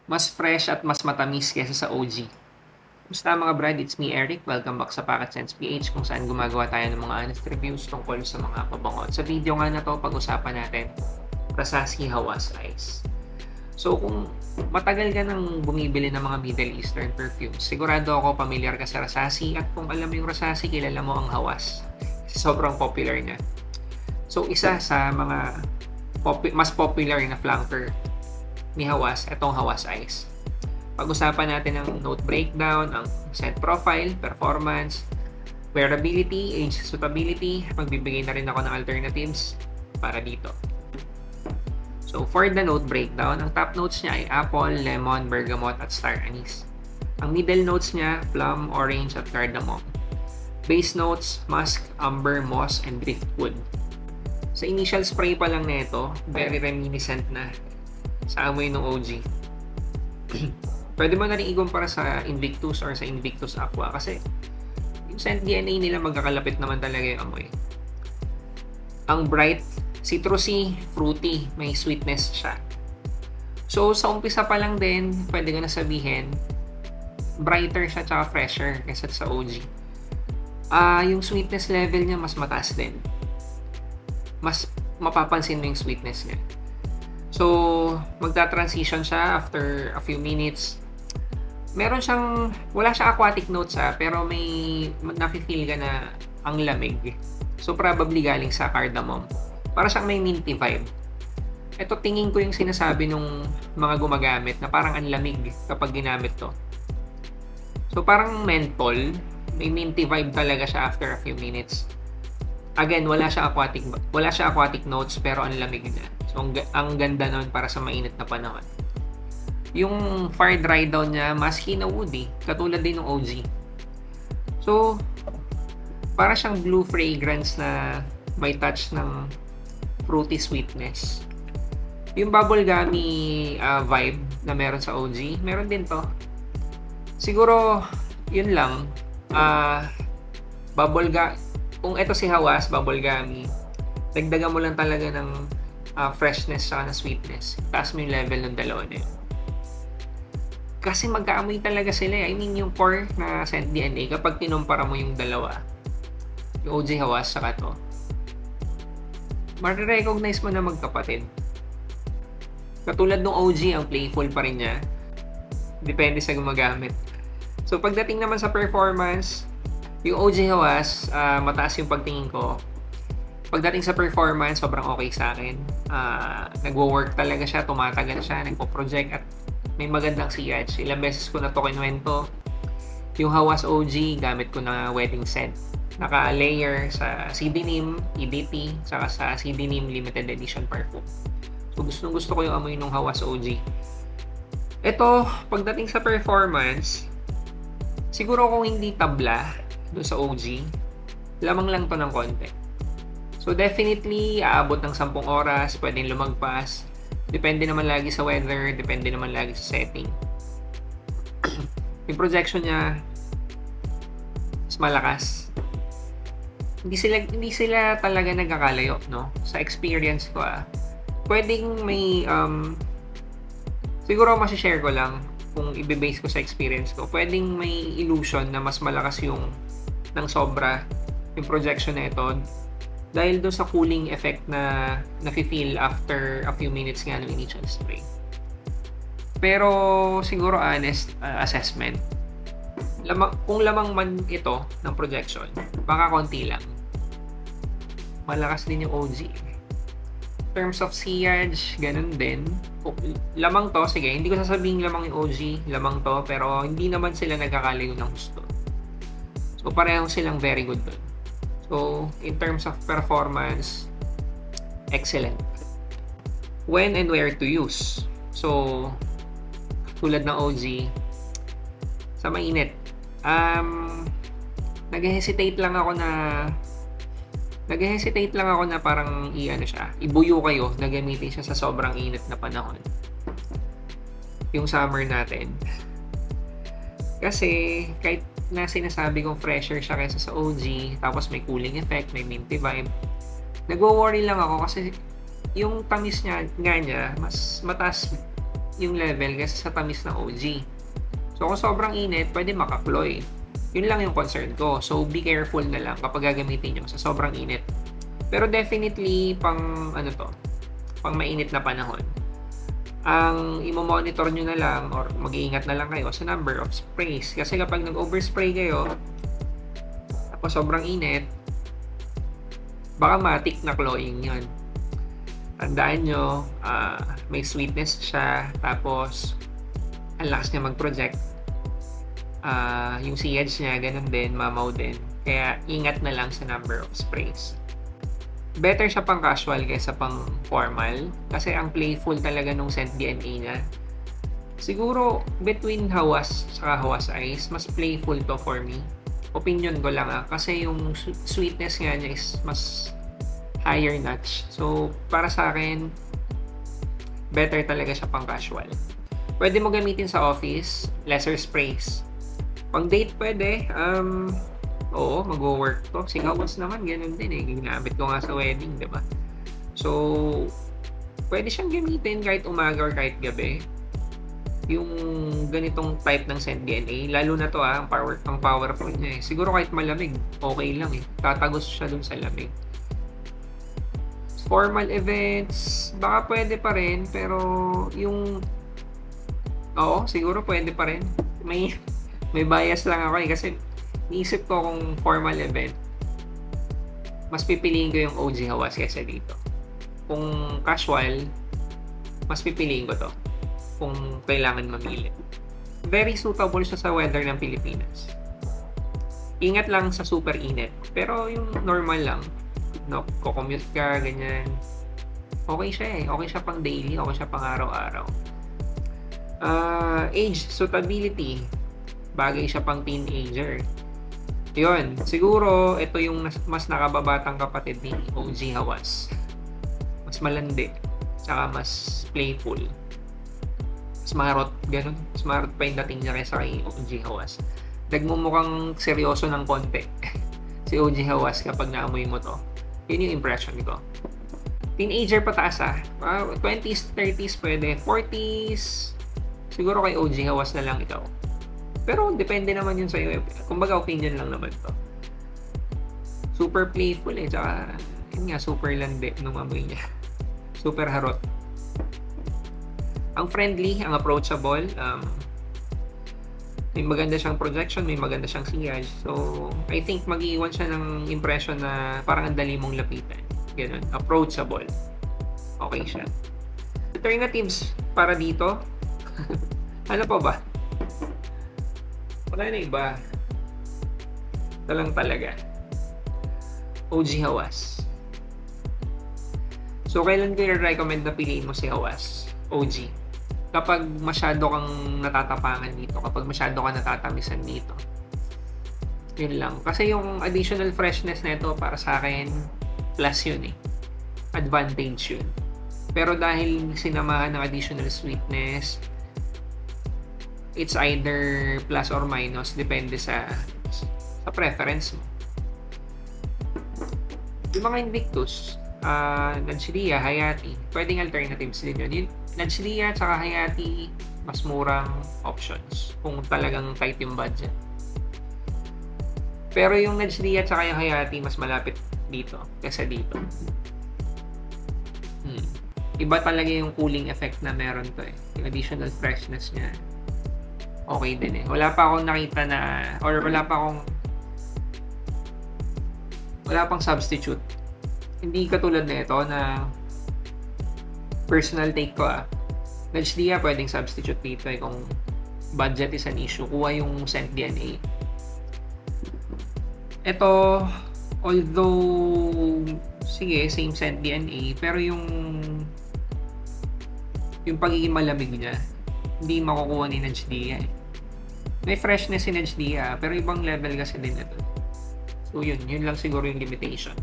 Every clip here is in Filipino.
Mas fresh at mas matamis kaysa sa OG. Kumusta mga brad? It's me, Eric. Welcome back sa Pocket Sense PH kung saan gumagawa tayo ng mga honest reviews tungkol sa mga pabango. At sa video nga na to, pag-usapan natin Rasashi Hawas Ice. So kung matagal ka nang bumibili ng mga Middle Eastern perfumes, sigurado ako pamilyar ka sa Rasashi, at kung alam mo yung Rasashi, kilala mo ang Hawas. Sobrang popular niya. So isa sa mga mas popular na flanker ni Hawas, itong Hawas Ice. Pag-usapan natin ang note breakdown, ang scent profile, performance, wearability, age suitability. Magbibigay na rin ako ng alternatives para dito. So for the note breakdown, ang top notes niya ay apple, lemon, bergamot at star anise. Ang middle notes niya, plum, orange at cardamom. Base notes, musk, amber, moss, and driftwood. Sa initial spray pa lang nito, very reminiscent na sa amoy ng OG. Pwede mo na rin ikumpara sa Invictus or sa Invictus Aqua kasi yung scent DNA nila magkakalapit naman talaga yung amoy. Ang bright, citrusy, fruity, may sweetness siya. So sa umpisa pa lang din, pwede ko na sabihin, brighter siya tsaka fresher kaysa sa OG. Yung sweetness level niya mas mataas din. Mas mapapansin mo yung sweetness niya. So, magta-transition siya after a few minutes. Meron siyang, wala siyang aquatic notes pero may nafe-feel ka na ang lamig. So, probably galing sa cardamom. Para siyang may minty vibe. Ito tingin ko yung sinasabi nung mga gumagamit na parang ang lamig kapag ginamit to. So, parang menthol. May minty vibe talaga siya after a few minutes. Again, wala siya aquatic notes pero ang lamig niya. So, ang ganda nun para sa mainit na panahon. Yung far dry down niya, maski na woody, katulad din ng OG. So, para siyang blue fragrance na may touch ng fruity sweetness. Yung bubblegummy vibe na meron sa OG, meron din to. Siguro, yun lang. Kung ito si Hawas, bubblegummy, dagdagan mo lang talaga ng freshness saka na sweetness. Taas mo yung level ng dalawa na yun. Kasi magkaamoy talaga sila. I mean, yung core na scent DNA, kapag tinumpara mo yung dalawa, yung OG Hawas saka to, ma-recognize mo na magkapatid. Katulad ng OG, ang playful pa rin niya. Depende sa gumagamit. So, pagdating naman sa performance, yung OG Hawas, mataas yung pagtingin ko. Pagdating sa performance, sobrang okay sa akin. Nagwo-work talaga siya, tumatagal siya, nagpo-project at may magandang sillage. Ilang beses ko na to kinuwento. Yung Hawas OG, gamit ko na wedding scent. Naka-layer sa CD Neem, EDT, saka sa CD Neem Limited Edition Parfum. So gusto ko yung amoy ng Hawas OG. Ito, pagdating sa performance, siguro kung hindi tabla doon sa OG, lamang lang to ng konti. So definitely, aabot ng 10 oras, pwedeng lumagpas. Depende naman lagi sa weather, depende naman lagi sa setting. Yung projection niya, mas malakas. Hindi sila talaga nagkakalayo, no? Sa experience ko, pwedeng may, siguro masishare ko lang kung i-base ko sa experience ko. Pwedeng may illusion na mas malakas yung ng sobra yung projection na ito dahil doon sa cooling effect na nafe-feel after a few minutes nga ng initial spray. Pero siguro honest assessment, kung lamang man ito ng projection, baka konti lang. Malakas din yung OG. In terms of sillage, ganun din. Lamang to, sige, hindi ko sasabihin lamang yung OG, lamang to, pero hindi naman sila nagkakalayo ng gusto. So parehong silang very good dun. So, in terms of performance, excellent. When and where to use? So, tulad ng OG, sa mainit, nag-hesitate lang ako na parang ibuyo kayo na gamitin siya sa sobrang init na panahon. Yung summer natin. Kasi, kahit na sinasabi kong fresher siya kaysa sa OG, tapos may cooling effect, may minty vibe, nagwo-worry lang ako kasi yung tamis niya mas mataas yung level kaysa sa tamis ng OG. So kung sobrang init, pwede makakloy. Yun lang yung concern ko. So be careful na lang kapag gagamitin nyo sa sobrang init. Pero definitely pang pang mainit na panahon. Ang i-monitor nyo na lang or mag-iingat na lang kayo sa number of sprays. Kasi kapag nag-overspray kayo, tapos sobrang init, baka matik na cloying yun. Tandaan nyo, may sweetness siya, tapos ang lakas niya mag-project. Yung CH niya, ganun din, mamaw din. Kaya ingat na lang sa number of sprays. Better siya pang casual kaysa pang formal kasi ang playful talaga nung scent DNA niya. Siguro between Hawas saka Hawas Ice, mas playful to for me. Opinion ko lang kasi yung sweetness nga niya is mas higher notch. So para sa akin, better talaga siya pang casual. Pwede mo gamitin sa office, lesser sprays. Pang date pwede, oo, mag-work to. Si Hawas naman, ganun din eh. Ginamit ko nga sa wedding, diba? So, pwede siyang gamitin kahit umaga or kahit gabi. Yung ganitong type ng scent DNA, lalo na to ang powerful niya eh. Siguro kahit malamig, okay lang eh. Tatagos siya dun sa lamig. Formal events, baka pwede pa rin, pero yung... Oo, siguro pwede pa rin. May bias lang ako eh, kasi niisip ko kung formal event, mas pipiliin ko yung OG Hawas kaysa dito. Kung casual, mas pipiliin ko to kung kailangan mamili. Very suitable siya sa weather ng Pilipinas. Ingat lang sa super init. Pero yung normal lang, commute ka, ganyan. Okay siya eh. Okay siya pang daily, okay siya pang araw-araw. Age, suitability. Bagay siya pang teenager. Yun, siguro ito yung mas nakababatang kapatid ni OG Hawas. Mas malandi, tsaka mas playful. Mas marot, ganun. Mas marot pa yung dating niya kaysa kay OG Hawas. Nagmumukhang seryoso ng konti si OG Hawas kapag naamoy mo to. Yun yung impression ko. Teenager pataas 20s, 30s pwede. 40s, siguro kay OG Hawas na lang ikaw. Pero depende naman yun sa'yo. Kumbaga opinion lang naman to. Super playful eh. Tsaka, yun nga, super landi nung amoy niya. Super harot. Ang friendly, ang approachable. May maganda siyang projection, may maganda siyang sillage. So, I think mag-iwan siya ng impression na parang ang dali mong lapitan. Ganun. Approachable. Okay siya. Alternatives para dito. Ano pa ba? Wala na iba. Ito lang talaga. OG Hawas. So, kailan ko i-recommend na piliin mo si Hawas? OG. Kapag masyado kang natatapangan dito, kapag masyado kang natatamisan dito. Yun lang. Kasi yung additional freshness nito para sa akin, plus yun eh. Advantage yun. Pero dahil sinamahan ng additional sweetness, it's either plus or minus, depende sa preference mo. Yung mga Invictus, Nadshiria, Hayati, pwedeng alternatives din yun. Yung Nadshiria at Hayati, mas murang options kung talagang tight yung budget. Pero yung Nadshiria at yung Hayati, mas malapit dito kaysa dito. Iba talaga yung cooling effect na meron to eh. Yung additional freshness niya. Okay din eh. Wala pa akong nakita na, or wala pang substitute. Hindi katulad na ito na personal take ko Nadshiria pwedeng substitute dito eh kung budget is an issue. Kuha yung scent DNA. Ito, although sige, same scent DNA, pero yung pagiging malamig niya, hindi makukuha ni Nadshiria eh. May freshness si Nadshiria, pero ibang level kasi din ito. So yun lang siguro yung limitation.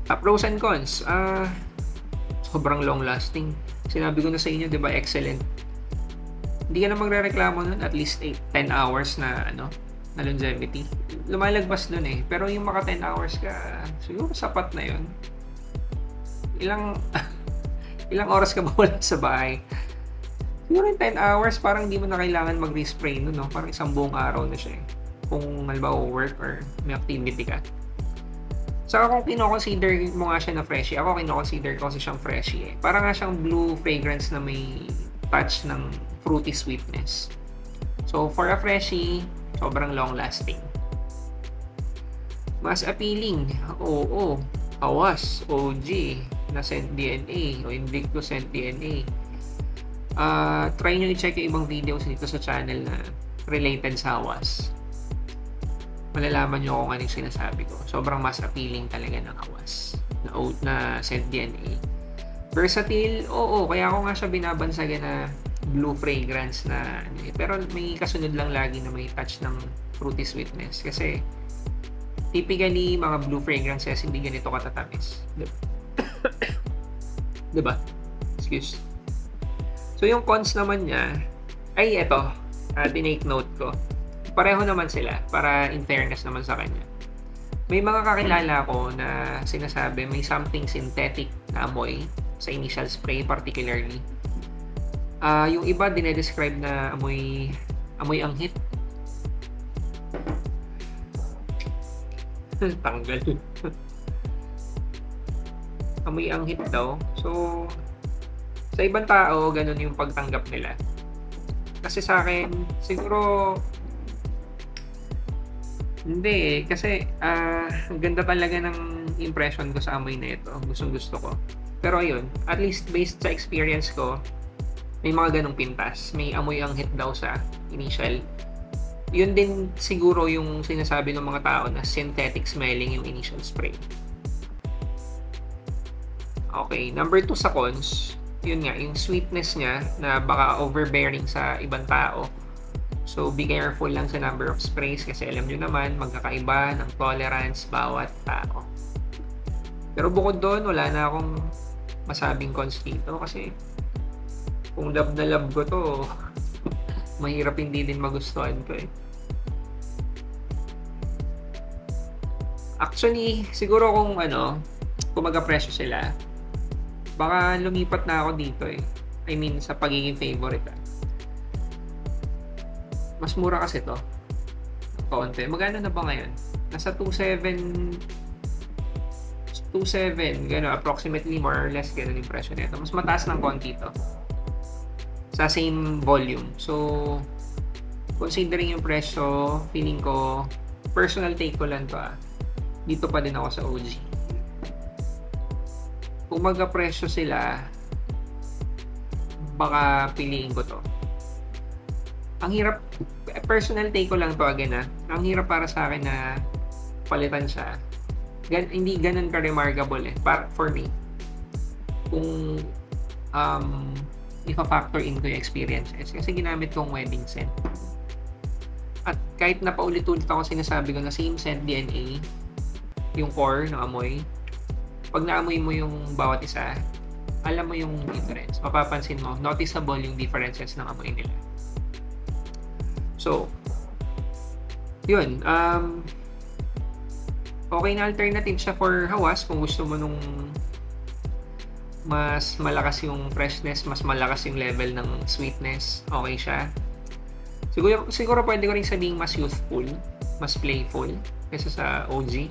Pros and cons, sobrang long lasting. Sinabi ko na sa inyo, 'di ba, excellent. Hindi ka na magrereklamo nun, at least 10 hours na na longevity. Lumalagpas dun eh. Pero yung maka 10 hours ka, siguro sapat na yun. Ilang oras ka ba wala sa bahay? Siguro yung 10 hours parang hindi mo na kailangan mag-respray nun 'no, parang isang buong araw na siya, eh, kung halimbawa work or may activity ka. Saka kung kino-consider mo nga siya na freshie, ako kino-consider ko kasi siyang freshie, eh. Para nga siyang blue fragrance na may touch ng fruity sweetness. So, for a freshie, sobrang long lasting. Mas appealing, oo, Hawas, OG, na Scent DNA o Invictus Scent DNA. Try nyo i-check yung ibang videos dito sa channel na related sa Hawas. Malalaman nyo kung ano yung sinasabi ko. Sobrang mas appealing talaga ng Hawas na Scent DNA. Versatile, oo, kaya ako nga siya binabansagan na blue fragrance na pero may kasunod lang lagi na may touch ng fruity sweetness kasi typically mga blue fragrances hindi ganito katatamis. Diba? Excuse. So yung cons naman niya ay eto, tinake note ko. Pareho naman sila para in fairness naman sa kanya. May mga kakilala ko na sinasabi may something synthetic na amoy sa initial spray particularly. Yung iba dinedescribe na amoy anghit. Tanggal. Amoy anghit daw. So, sa ibang tao, ganun yung pagtanggap nila. Kasi sa akin, siguro, hindi eh. Kasi, ganda talaga ng impression ko sa amoy na ito. Gustong gusto ko. Pero ayun, at least based sa experience ko, may mga ganong pintas. May amoy anghit daw sa initial. Yun din siguro yung sinasabi ng mga tao na synthetic smelling yung initial spray. Okay, number 2 sa cons, yun nga, yung sweetness niya na baka overbearing sa ibang tao. So, be careful lang sa number of sprays kasi alam nyo naman, magkakaiba ng tolerance bawat tao. Pero bukod doon, wala na akong masabing cons dito kasi kung love na love ko to, mahirap hindi din magustuhan ko eh. Actually, siguro kung mag-presyo sila, baka lumipat na ako dito eh. I mean, sa pagiging favorite. Mas mura kasi to. Konti. Magkano na ba ngayon? Nasa 2.7, gano'n, approximately more or less gano'n yung presyo nito. Mas mataas ng konti to. Sa same volume. So, considering yung presyo, feeling ko, personal take ko lang to dito pa din ako sa OG. Kung magka-presyo sila, baka piliin ko to. Ang hirap, personal take ko lang to again ang hirap para sa akin na palitan siya. Hindi ganun ka-remarkable for me. Kung ipa-factor in ko yung experiences kasi ginamit kong wedding scent. At kahit na paulit-ulit ako sinasabi ko na same scent DNA, yung core ng amoy, pag naamoy mo yung bawat isa, alam mo yung difference. Mapapansin mo, noticeable yung differences ng amoy nila. So, yun. Okay na alternative siya for Hawas kung gusto mo nung mas malakas yung freshness, mas malakas yung level ng sweetness. Okay siya. Siguro pwede ko rin sabihing mas youthful, mas playful kaysa sa OG.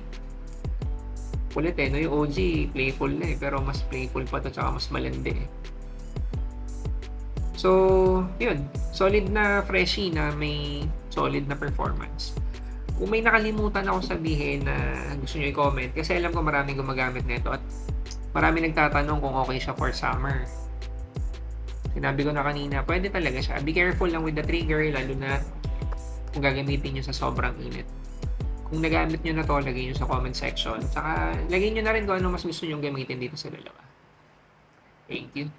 Kulit no? Yung OG, playful na pero mas playful pa to tsaka mas malandi So, yun. Solid na freshie na may solid na performance. Kung may nakalimutan ako sabihin na gusto nyo i-comment, kasi alam ko maraming gumagamit nito at maraming nagtatanong kung okay siya for summer. Sinabi ko na kanina, pwede talaga siya. Be careful lang with the trigger, lalo na kung gagamitin nyo sa sobrang init. Kung nagamit nyo na to, lagay nyo sa comment section. Saka, lagay nyo na rin kung ano mas gusto nyo gamitin dito sa dalawa. Thank you.